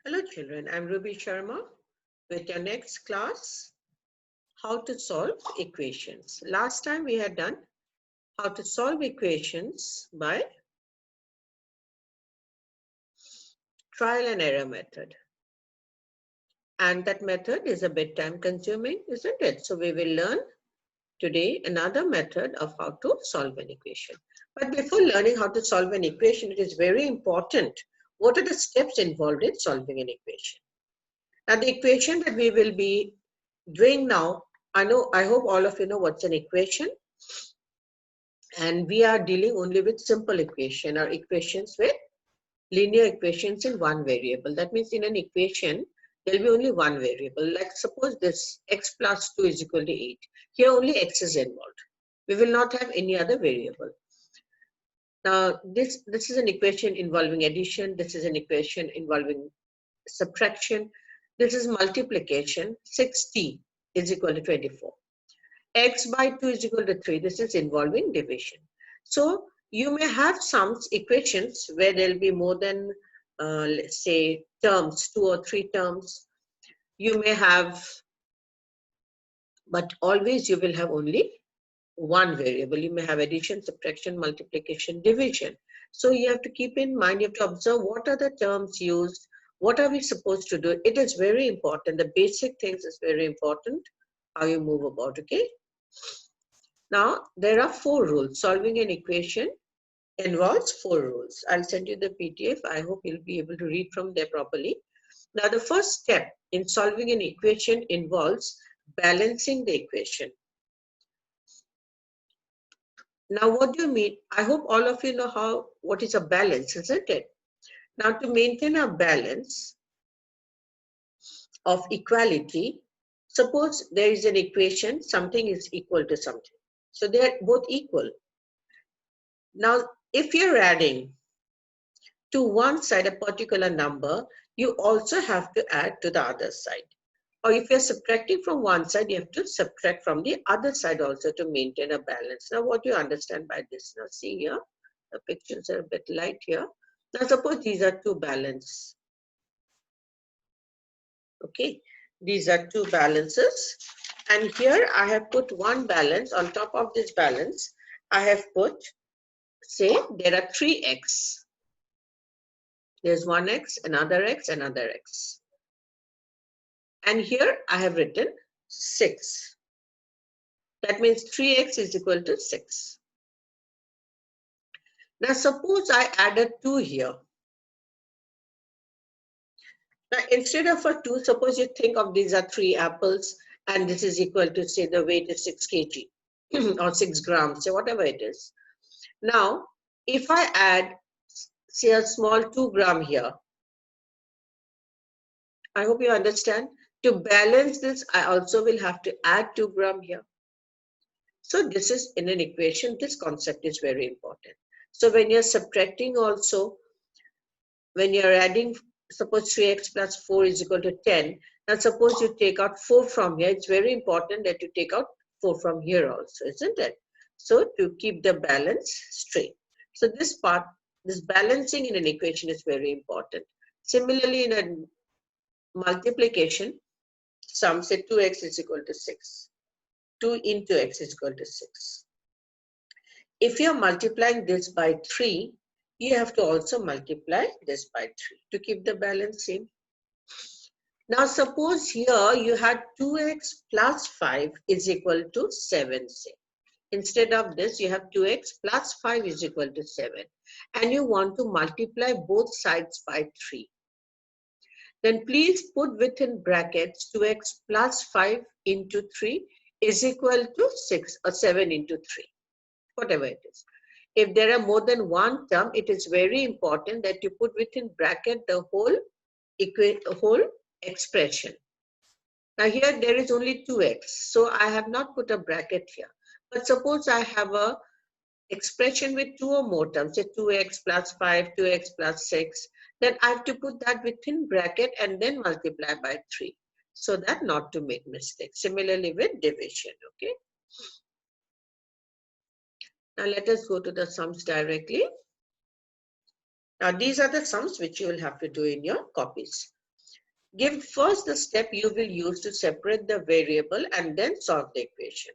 Hello children, I'm Ruby Sharma with your next class, how to solve equations. Last time we had done how to solve equations by trial and error method. And that method is a bit time consuming, isn't it? So we will learn today another method of how to solve an equation. But before learning how to solve an equation, it is very important. What are the steps involved in solving an equation? Now the equation that we will be doing now, I hope all of you know what's an equation, and we are dealing only with simple equation or equations with linear equations in one variable. That means in an equation, there'll be only one variable. Like suppose this x plus 2 is equal to 8. Here only x is involved. We will not have any other variable. Now this is an equation involving addition. This is an equation involving subtraction. This is multiplication. 6t is equal to 24. X by 2 is equal to 3. This is involving division. So you may have some equations where there will be more than, let's say, terms, 2 or 3 terms. You may have, but always you will have only one variable. You may have addition, subtraction, multiplication, division. So you have to keep in mind, you have to observe what are the terms used, what are we supposed to do. It is very important. The basic things is very important, how you move about, okay? Now, there are 4 rules. Solving an equation involves 4 rules. I'll send you the PDF. I hope you'll be able to read from there properly. Now, the first step in solving an equation involves balancing the equation. Now, what do you mean? I hope all of you know what is a balance, isn't it? Now, to maintain a balance of equality, suppose there is an equation, something is equal to something. So they are both equal. Now, if you're adding to one side a particular number, you also have to add to the other side. Or if you're subtracting from one side, you have to subtract from the other side also to maintain a balance. Now, what do you understand by this? Now, see here, the pictures are a bit light here. Now, suppose these are two balances. Okay, these are two balances. And here I have put one balance. On top of this balance, I have put, say, there are 3x. There's one x, another x, another x. And here I have written 6. That means 3x is equal to 6. Now suppose I added 2 here. Now instead of a 2, suppose you think of these are 3 apples and this is equal to, say, the weight is 6 kg or 6 grams, say whatever it is. Now if I add, say, a small 2 gram here, I hope you understand. To balance this, I also will have to add 2 gram here. So this is in an equation, this concept is very important. So when you're subtracting also, when you're adding, suppose 3x plus 4 is equal to 10. Now suppose you take out 4 from here, it's very important that you take out 4 from here also, isn't it? So to keep the balance straight. So this part, this balancing in an equation is very important. Similarly, in a multiplication, sum, say 2x is equal to 6. 2 into x is equal to 6. If you're multiplying this by 3, you have to also multiply this by 3 to keep the balance same. Now suppose here you had 2x plus 5 is equal to 7, say. Instead of this, you have 2x plus 5 is equal to 7. And you want to multiply both sides by 3. Then please put within brackets 2x plus 5 into 3 is equal to 6 or 7 into 3. Whatever it is. If there are more than one term, it is very important that you put within bracket the whole expression. Now here there is only 2x, so I have not put a bracket here. But suppose I have a expression with 2 or more terms, say 2x plus 5, 2x plus 6, then I have to put that within bracket and then multiply by 3, so that not to make mistakes. Similarly with division, okay? Now let us go to the sums directly. Now these are the sums which you will have to do in your copies. Give first the step you will use to separate the variable and then solve the equation.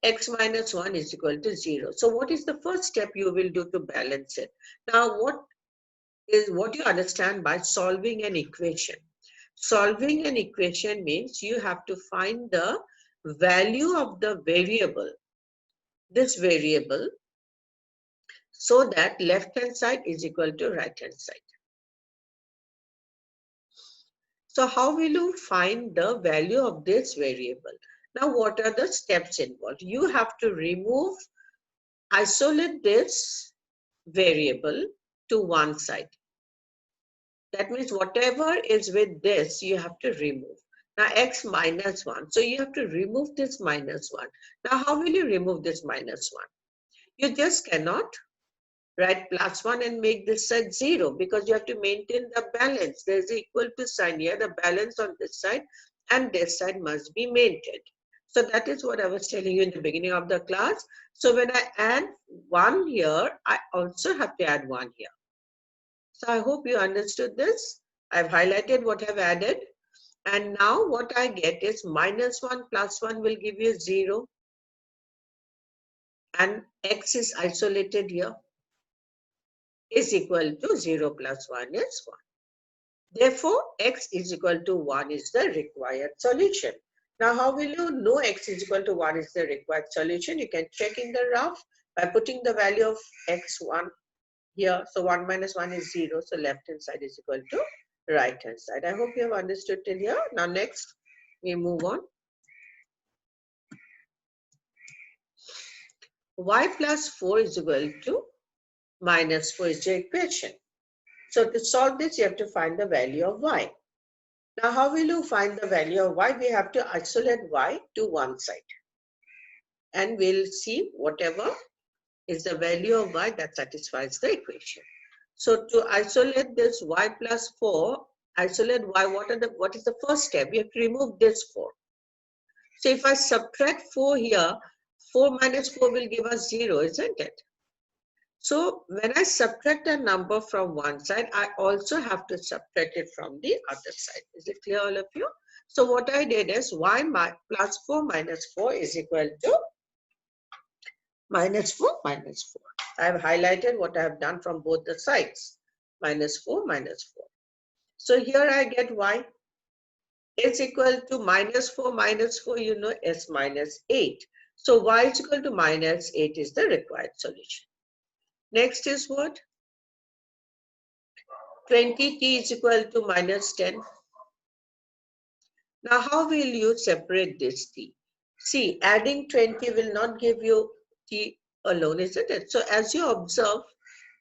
X minus 1 is equal to 0. So what is the first step you will do to balance it? Now what you understand by solving an equation? Solving an equation means you have to find the value of the variable, this variable, so that left hand side is equal to right hand side. So how will you find the value of this variable? Now what are the steps involved? You have to isolate this variable to one side. That means whatever is with this, you have to remove. Now x minus 1. So you have to remove this minus 1. Now how will you remove this minus 1? You just cannot write plus 1 and make this side 0, because you have to maintain the balance. There is equal to sign here, the balance on this side and this side must be maintained. So that is what I was telling you in the beginning of the class. So when I add 1 here, I also have to add 1 here. So I hope you understood this. I've highlighted what I've added. And now what I get is minus 1 plus 1 will give you 0. And x is isolated here, is equal to 0 plus 1 is 1. Therefore, x is equal to 1 is the required solution. Now, how will you know x is equal to 1 is the required solution? You can check in the graph by putting the value of x1 here. So 1 minus 1 is 0. So left hand side is equal to right hand side. I hope you have understood till here. Now next, we move on. Y plus 4 is equal to minus 4 is the equation. So to solve this, you have to find the value of y. Now, how will you find the value of y? We have to isolate y to one side. And we'll see whatever is the value of y that satisfies the equation. So to isolate this y plus 4, isolate y, what is the first step? We have to remove this 4. So if I subtract 4 here, 4 minus 4 will give us 0, isn't it? So when I subtract a number from one side, I also have to subtract it from the other side. Is it clear, all of you? So what I did is y plus 4 minus 4 is equal to minus 4 minus 4. I have highlighted what I have done from both the sides. Minus 4 minus 4. So here I get y is equal to minus 4, you know, is minus 8. So y is equal to minus 8 is the required solution. Next is what? 20t is equal to minus 10. Now, how will you separate this t? See, adding 20 will not give you t alone, isn't it? So, as you observe,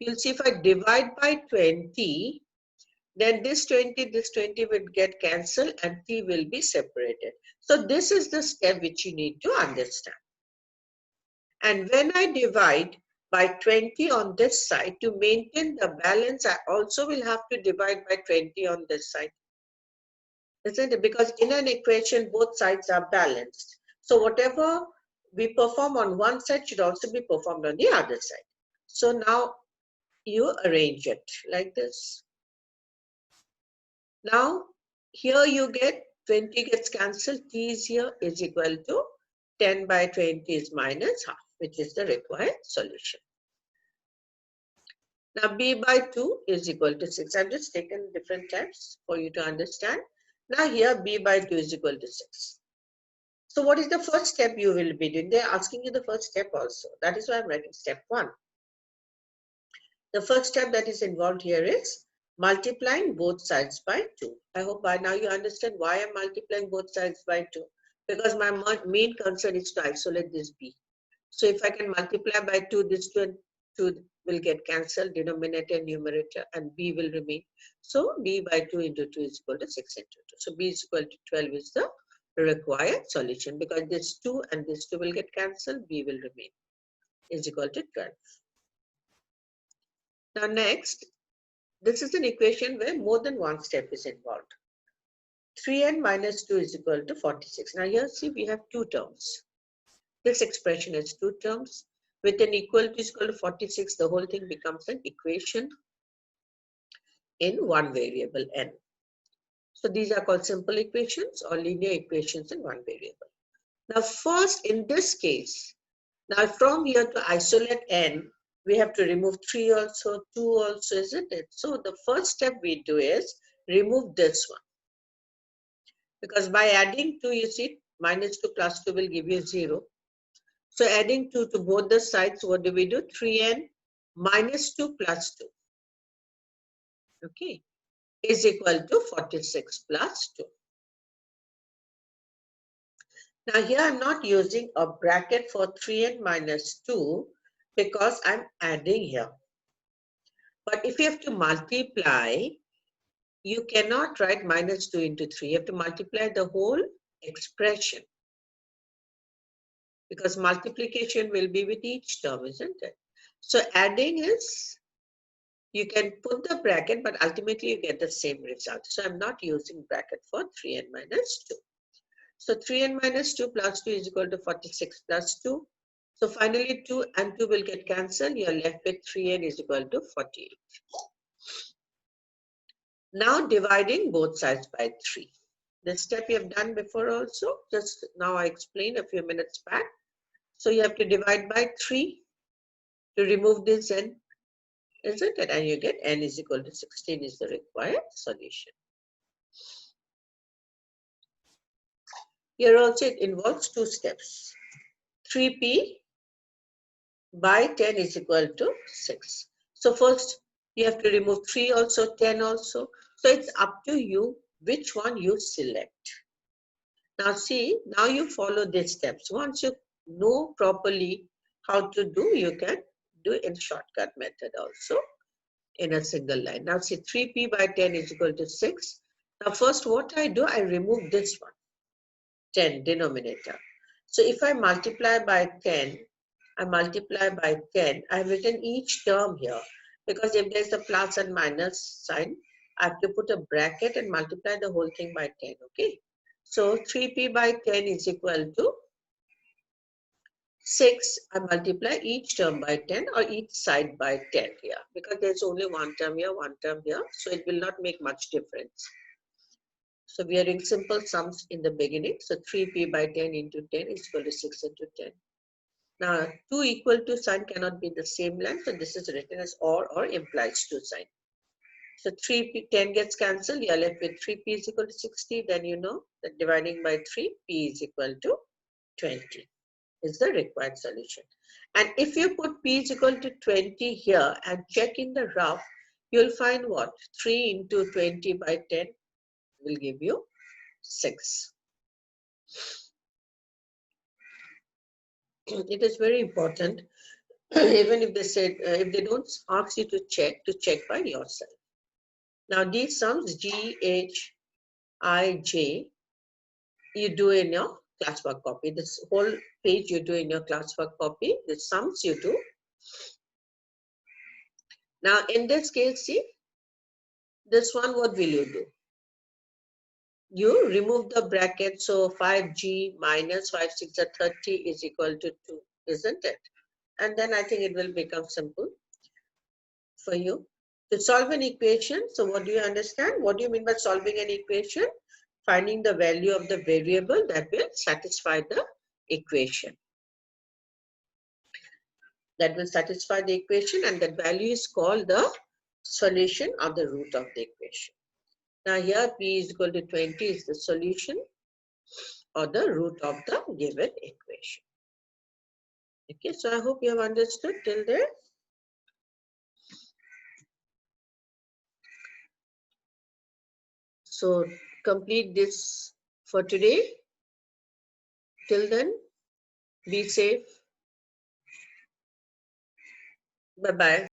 you'll see if I divide by 20, then this 20 will get cancelled and t will be separated. So, this is the step which you need to understand. And when I divide by 20 on this side, to maintain the balance, I also will have to divide by 20 on this side. Isn't it? Because in an equation, both sides are balanced. So whatever we perform on one side should also be performed on the other side. So now you arrange it like this. Now here you get 20 gets cancelled, t is here is equal to 10 by 20 is minus half, which is the required solution. Now b by 2 is equal to 6. I've just taken different types for you to understand. Now here b by 2 is equal to 6. So what is the first step you will be doing? They're asking you the first step also. That is why I'm writing step 1. The first step that is involved here is multiplying both sides by 2. I hope by now you understand why I'm multiplying both sides by 2. Because my main concern is to isolate this b. So if I can multiply by 2, this 2 and 2 will get cancelled, denominator and numerator, and b will remain. So b by 2 into 2 is equal to 6 into 2. So b is equal to 12 is the required solution, because this 2 and this 2 will get cancelled, b will remain, is equal to 12. Now next, this is an equation where more than one step is involved. 3n minus 2 is equal to 46. Now here see we have two terms. This expression has two terms. With an equal to 46, the whole thing becomes an equation in one variable n. So these are called simple equations or linear equations in one variable. Now first, in this case, now from here to isolate n, we have to remove 3 also, 2 also, isn't it? So the first step we do is remove this one. Because by adding 2, you see, minus 2 plus 2 will give you 0. So adding 2 to both the sides, what do we do? 3n minus 2 plus 2. Okay, is equal to 46 plus 2. Now here I'm not using a bracket for 3n minus 2 because I'm adding here. But if you have to multiply, you cannot write minus 2 into 3. You have to multiply the whole expression. Because multiplication will be with each term, isn't it? So adding is, you can put the bracket, but ultimately you get the same result. So I'm not using bracket for 3n minus 2. So 3n minus 2 plus 2 is equal to 46 plus 2. So finally 2 and 2 will get cancelled. You're left with 3n is equal to 48. Now dividing both sides by 3. This step you have done before also. Just now I explained a few minutes back. So you have to divide by 3 to remove this n, isn't it? And you get n is equal to 16 is the required solution. Here also it involves 2 steps. 3p by 10 is equal to 6. So first you have to remove 3 also, 10 also. So it's up to you which one you select. Now see, now you follow these steps. Once you know properly how to do, you can do in shortcut method also in a single line. Now see, 3p by 10 is equal to 6. Now first what I do, I remove this one, 10 denominator. So if I multiply by 10, I multiply by 10. I've written each term here because if there's a plus and minus sign, I have to put a bracket and multiply the whole thing by 10, okay? So 3p by 10 is equal to 6. I multiply each term by 10 or each side by 10 here because there's only one term here, so it will not make much difference. So we are doing simple sums in the beginning. So 3p by 10 into 10 is equal to 6 into 10. Now, 2 equal to sign cannot be the same length, so this is written as or implies to sign. So 3p, 10 gets cancelled, you are left with 3p is equal to 60, then you know that dividing by 3, p is equal to 20 is the required solution. And if you put p is equal to 20 here and check in the rough, you'll find what? 3 into 20 by 10 will give you 6. It is very important, even if they said, if they don't ask you to check by yourself. Now these sums G, H, I, J, you do in your classwork copy. This whole page you do in your classwork copy. The sums you do. Now in this case, see, this one, what will you do? You remove the bracket, so 5g minus 5 6 are 30 is equal to 2, isn't it? And then I think it will become simple for you to solve an equation. So what do you understand? What do you mean by solving an equation? Finding the value of the variable that will satisfy the equation. That will satisfy the equation, and that value is called the solution or the root of the equation. Now here p is equal to 20 is the solution or the root of the given equation. Okay, so I hope you have understood till there. So complete this for today. Till then, be safe. Bye-bye.